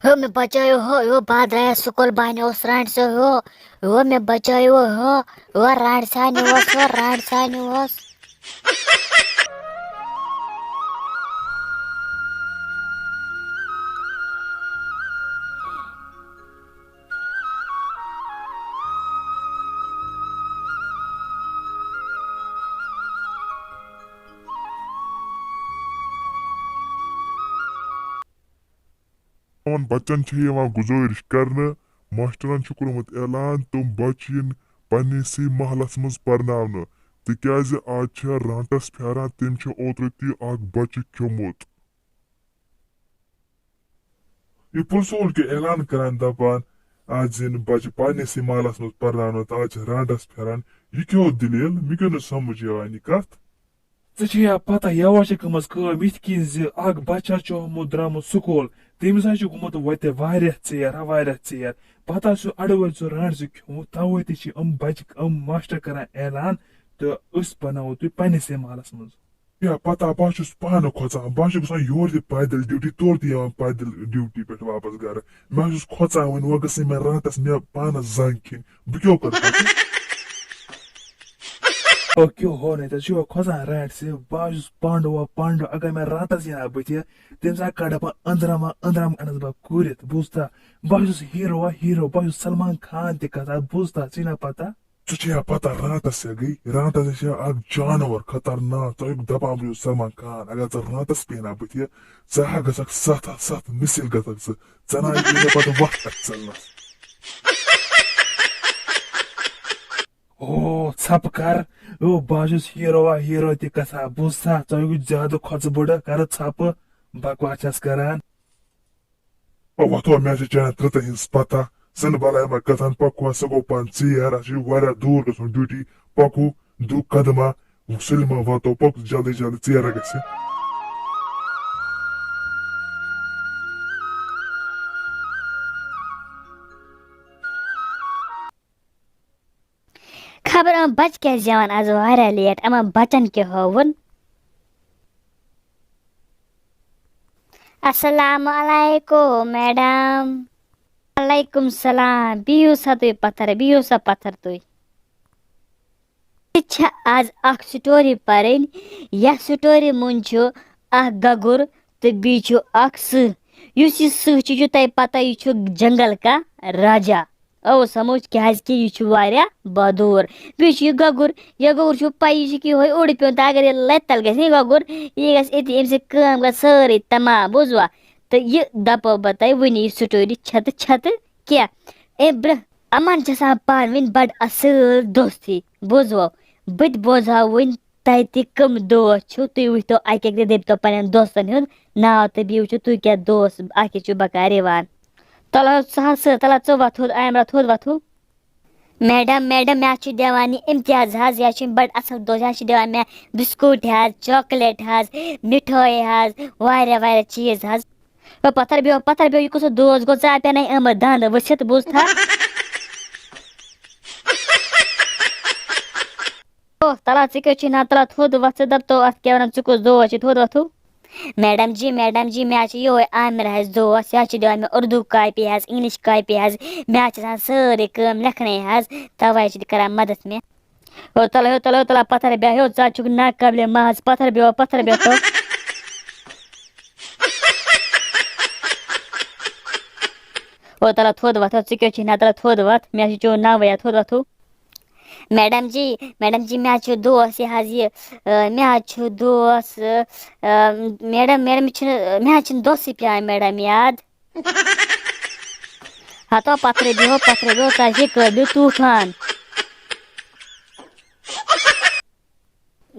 ہو میں بچاو ہو بعد رہا سکول بانو رانٹ سے ہو میں بچاو ہو رانٹ سانس بچن گزارش کرنے ماسٹرن کورمت اعلان تم بچ پنسے محلس مز پرناونہ تکیاز آج رانٹس پھیران تم اوترٕ تہِ اکھ بچہ کھیومت یہ پرسول کے اعلان کران دپان آج زن بچہ پنسے محلس مز پرناونہ تو آج رانٹس پھیران یہ کیو دلیل مے کیو نہ سمجھ یوان یہ کتھ ژےٚ پتہ یوا چھِ گٔمٕژ کٲم یِتھ کِنۍ زِ اکھ بچہ چھُ آمُت درٛامُت سکوٗل تٔمِس حظ چھُ گوٚمُت وتہِ واریاہ ژیر پتہٕ حظ چھُ اَڑٕ ؤرۍ سُہ رانٛٹزِ کھیوٚمُت تَوَے تہِ چھِ یِم ماسٹر کران اعلان تہٕ أسۍ بناوو تُہۍ پننسٕے محلس منٛز پتہ بہٕ چھُس پانہٕ کھۄژان بہٕ چھُس گژھان یورٕ تہِ پیدل ڈیوٹی تورٕ تہِ یِوان پیدل ڈیوٹی پٮ۪ٹھ واپس گرٕ مےٚ چھُس کھۄژان وۄنۍ گٔژھ نہٕ مےٚ راتس مےٚ پانس زنگ کھیٚنۍ بہٕ کیٛاہ کرٕ پتہٕ کیوں ہو نہیں ژےٚ چھُوا کھۄژان رانٛٹسہِ بہٕ حظ چھُس پانڈو اگر مےٚ راتس یِنہٕ بٕتھِ تمہِ ساتہٕ کڑٕ بہٕ أنٛدرم انس بہٕ کوٗرِتھ بوٗزتھا بہٕ چھُس ہیٖرو بہٕ چھُس سلمان خان تہِ کھسان بوٗزتھا ژےٚ چھےٚ پتہ ژےٚ چھےٚ پتہ راتس کیٛاہ گٔے راتس چھِ اکھ جانور خطرناک ژٕ چھُکھ دپان بہٕ چھُس سلمان خان اگر ژٕ راتس پیٚیہِ نا بٕتھِ ژٕ ہا گژھکھ ستھ مِسِل گژھکھ ژٕ نہ پتہٕ وقت اتھ ژلنس ژھپہٕ کر بہٕ چھُس ہیٖرو تہِ گژھان بوٗزتھا ژٕ چھُکھ زیادٕ کھۄژٕ بٕڈٕ کرٕ ژھپہٕ بکواس چھس کران وۄتھو مےٚ چھِ چانہِ ترٛتہٕ ہٕنٛز پتہ زن بلاے ما گژھان پکو سُہ گوٚو پان ژیر اسہِ چھُ واریاہ دوٗر گژھُن ڈیوٹی پکو دُ قدما سلما واتو پوٚک جلدی ژیرا گژھِ خبر بچہ کیٛازِ یِوان آز واریاہ لیٹ بچن کیٛاہ ہووُن السلام علیکم میڈم وعلیکم السلام بِہِو سا تُہۍ پتھر تُہۍ چھِ آز اکھ سٹوری پرٕنۍ یتھ سٹوری منٛز چھُ اکھ گگُر تہٕ بیٚیہِ چھُ اکھ سٕہہ یُس یہِ سٕہہ چھُ یہِ چھُ تۄہہِ پتہ یہِ چھُ جنگل کا راجا سمجھ کیازِ کہِ یہِ چھُ واریاہ بہادوٗر بیٚیہِ چھُ یہِ گگُر چھُ پاے یہِ چھُ کہِ یِہوے اوٚڑ پیوٚن تہٕ اگر یہِ لتہِ تل گژھِ نہ گگُر یہِ گژھِ أتی أمۍ سٕنٛز کٲم گژھِ سٲرٕے تمام بوٗزوا تہٕ یہِ دپو بہٕ تۄہہِ وٕنی یہِ سٹوری چھتہٕ کینٛہہ امہِ برٛونٛہہ یِمن چھِ آسان پانہٕ ؤنۍ بڑٕ اصٕل دوستی بوٗزوو بہٕ تہِ بوزہاو وٕنۍ تتہِ کٕم دوس چھِو تُہۍ وٕچھتو اکہِ اکہِ دٔپۍ تو پننٮ۪ن دوستن ہُنٛد ناو تہٕ بیٚیہِ وٕچھِو تُہۍ کیٛاہ دوس اکھ چھُ بکار یِوان تل ژٕ وۄتھ تھوٚد آیمرا تھوٚد وۄتھو میڈم مےٚ حظ چھُ دِوان یہِ امتیاز حظ یہِ حظ چھُ بڑٕ اصٕل دوس یہِ حظ چھُ دِوان مےٚ بِسکوٗٹ حظ چاکلیٹ حظ مِٹھٲے حظ واریاہ چیٖز حظ پتھر بیٚہو یہِ کُس دوس گوٚو ژےٚ پٮ۪نَے آمٕتۍ دنٛد ؤسِتھ بوٗزتھا تلا ژٕ کیٛاہ چھُے نہ تلا تھوٚد وۄتھ ژٕ دپتو اتھ کیٛاہ ونان ژٕ کُس دوس چھُ تھوٚد وۄتھو میڈم جی مےٚ حظ چھُ یِہوے عامر حظ دوس یہِ حظ چھُ دِوان مےٚ اردوٗ کاپی حظ انگلش کاپی حظ مےٚ حظ چھِ آسان سٲرٕے کٲم لیکھنَے حظ تَوَے چھِ کران مدد مےٚ تلا پتھر بیٚہہ ژٕ حظ چھُکھ ناقابلِ ماز پتھر بیٚہہ تلا تھوٚد وۄتھ ژٕ کیٛاہ چھُے نہ تلا تھوٚد وۄتھ مےٚ حظ چھُ چون ناوٕے تھوٚد وۄتھو میڈم جی مےٚ حظ چھُ دوس یہِ حظ یہِ مےٚ حظ چھُ دوس میڈم مےٚ حظ چھِنہٕ دوسٕے پیٚوان میڈم یاد ہتو پتھرے بیٚہو ژٕ قٲبلِ طوٗفان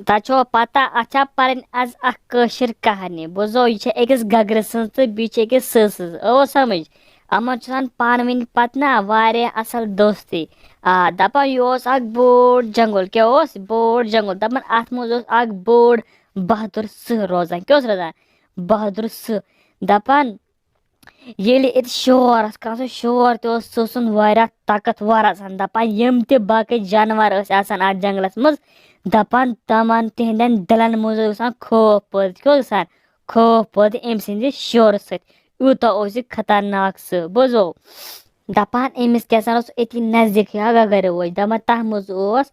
تۄہہِ چھو پتہ اتھ چھا پرٕنۍ آز اکھ کٲشِر کہانی بوٗزو یہِ چھِ أکِس گگرٕ سٕنٛز تہٕ بیٚیہِ چھِ أکِس سٕہہ سٕنٛز سمجھ یِمن چھُ آسان پانہٕ ؤنۍ پتہٕ نا واریاہ اصل دوستی دپان یہِ اوس اکھ بوٚڑ جنگل کیٛاہ اوس بوٚڑ جنگل دپان اتھ منٛز اوس اکھ بوٚڑ بہادُر سٕہہ روزان کیٛاہ اوس روزان بہادُر سٕہہ دپان ییٚلہِ اتہِ شور آسہِ کران سُہ شور تہِ اوس سُہ اوسُن واریاہ طاقتور آسان دپان یِم تہِ باقٕے جانور ٲسۍ آسان اتھ جنگلس منٛز دپان تِہنٛدٮ۪ن دِلن منٛز اوس گژھان خوف پٲدٕ کیٛاہ اوس گژھان خوف پٲدٕ أمۍ سٕنٛدِ شورٕ سۭتۍ یوٗتاہ اوس یہِ خطرناک سٕہہ بوزو دپان أمِس کیٛاہ سا اوس أتی نزدیٖکھٕے گگر اوس دپان تتھ منٛز اوس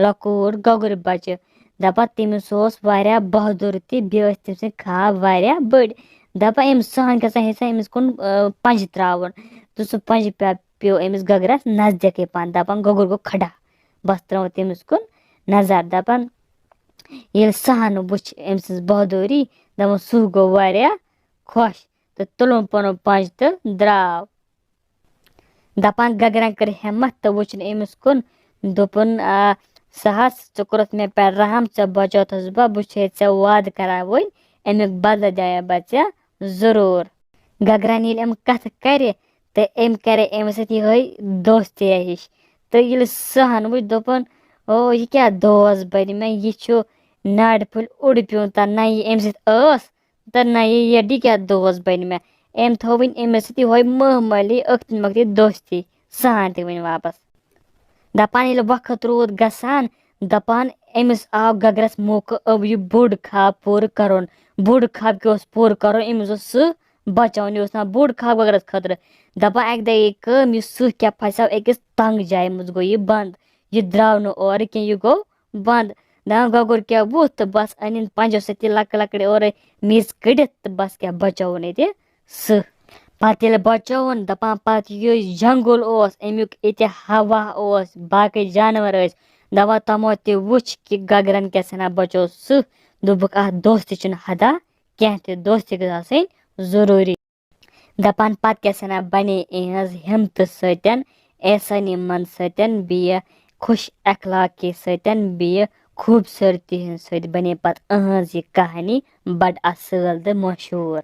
لۄکُٹ گۄگُر بچہِ دپان تٔمِس اوس واریاہ بہادُر تہِ بیٚیہِ ٲسۍ تٔمۍ سٕنٛدۍ خواب واریاہ بٔڑۍ دپان أمِس سٕہن گژھان ہیٚژان أمِس کُن پنجہِ تراوُن تہٕ سُہ پنجہِ پیوٚو أمِس گگرس نزدیٖکٕے پہن دپان گۄگُر گوٚو کھڑا بس ترٲو تٔمِس کُن نظر دپان ییٚلہِ سٕہن وٕچھ أمۍ سٕنٛز بہادوٗری دپان سُہ گوٚو واریاہ خۄش تہٕ تُلُن پنُن پنج تہٕ درٛاو دپان گگرن کٔر ہمت تہٕ وٕچھُن أمِس کُن دوٚپُن سہس ژٕ کوٚرُتھ مےٚ پٮ۪ٹھ رحم ژےٚ بچوتھس بہٕ چھے ژےٚ وعدٕ کران وۄنۍ امیُک بدلہٕ دِمے بہٕ ژےٚ ضروٗر گگرن ییٚلہِ أمۍ کتھٕ کرِ تہٕ أمۍ کرے أمِس سۭتۍ یِہے دوستیا ہِش تہٕ ییٚلہِ سٕہن وٕچھ دوٚپُن او یہِ کیٛاہ دوس بنہِ مےٚ یہِ چھُ ناڑِ پھٔلۍ اوٚڑ پیوٗنٛت نہ یہِ أمۍ سۭتۍ ٲس تہٕ نہ یہِ کیٛاہ دوس بنہِ مےٚ أمۍ تھوو وۄنۍ أمِس سۭتۍ یِہوے معموٗلی أکھتٕے مۄکھتٕے دوستی سٕہن تہِ وۄنۍ واپس دپان ییٚلہِ وقت روٗد گژھان دپان أمِس آو گگرس موقعہٕ اب یہِ بوٚڑ خواب پوٗرٕ کرُن بوٚڑ خواب کیٛاہ اوس پوٗرٕ کرُن أمِس اوس سٕہہ بچاوُن یہِ اوس آسان بوٚڑ خواب گگرس خٲطرٕ دپان اکہِ دۄہ گٔے کٲم یہِ سٕہہ کیٛاہ پھسیو أکِس تنگ جایہِ منٛز گوٚو یہِ بنٛد یہِ درٛاو نہٕ اورٕ کینٛہہ یہِ گوٚو بنٛد دپان گۄگُر کیٛاہ ووٚتھ تہٕ بس أنِن پنجو سۭتی لۄکٕٹۍ لۄکٕٹۍ اورے میژ کٔڑِتھ تہٕ بس کیٛاہ بچاوُن ییٚتہِ سٕہہ پتہٕ ییٚلہِ بچووُن دپان پتہٕ یُس جنگُل اوس امیُک ییٚتہِ ہوا اوس باقٕے جانور ٲسۍ دپان تمو تہِ وٕچھ کہِ گگرن کیٛاہ سنا بچو سٕہہ دوٚپُکھ اتھ دوستی چھُنہٕ حدا کینٛہہ تہِ دوستی گٔژھ آسٕنۍ ضروٗری دپان پتہٕ کیٛاہ سنا بنے یِہٕنٛز ہمتہٕ سۭتۍ احسٲنی من سۭتۍ بیٚیہِ خوش اخلاقی سۭتۍ بیٚیہِ خوٗبصوٗرتی ہِنٛدۍ سۭتۍ بنے پتہٕ إہٕنٛز یہِ کہانی بڑٕ اصۭل تہٕ مشہوٗر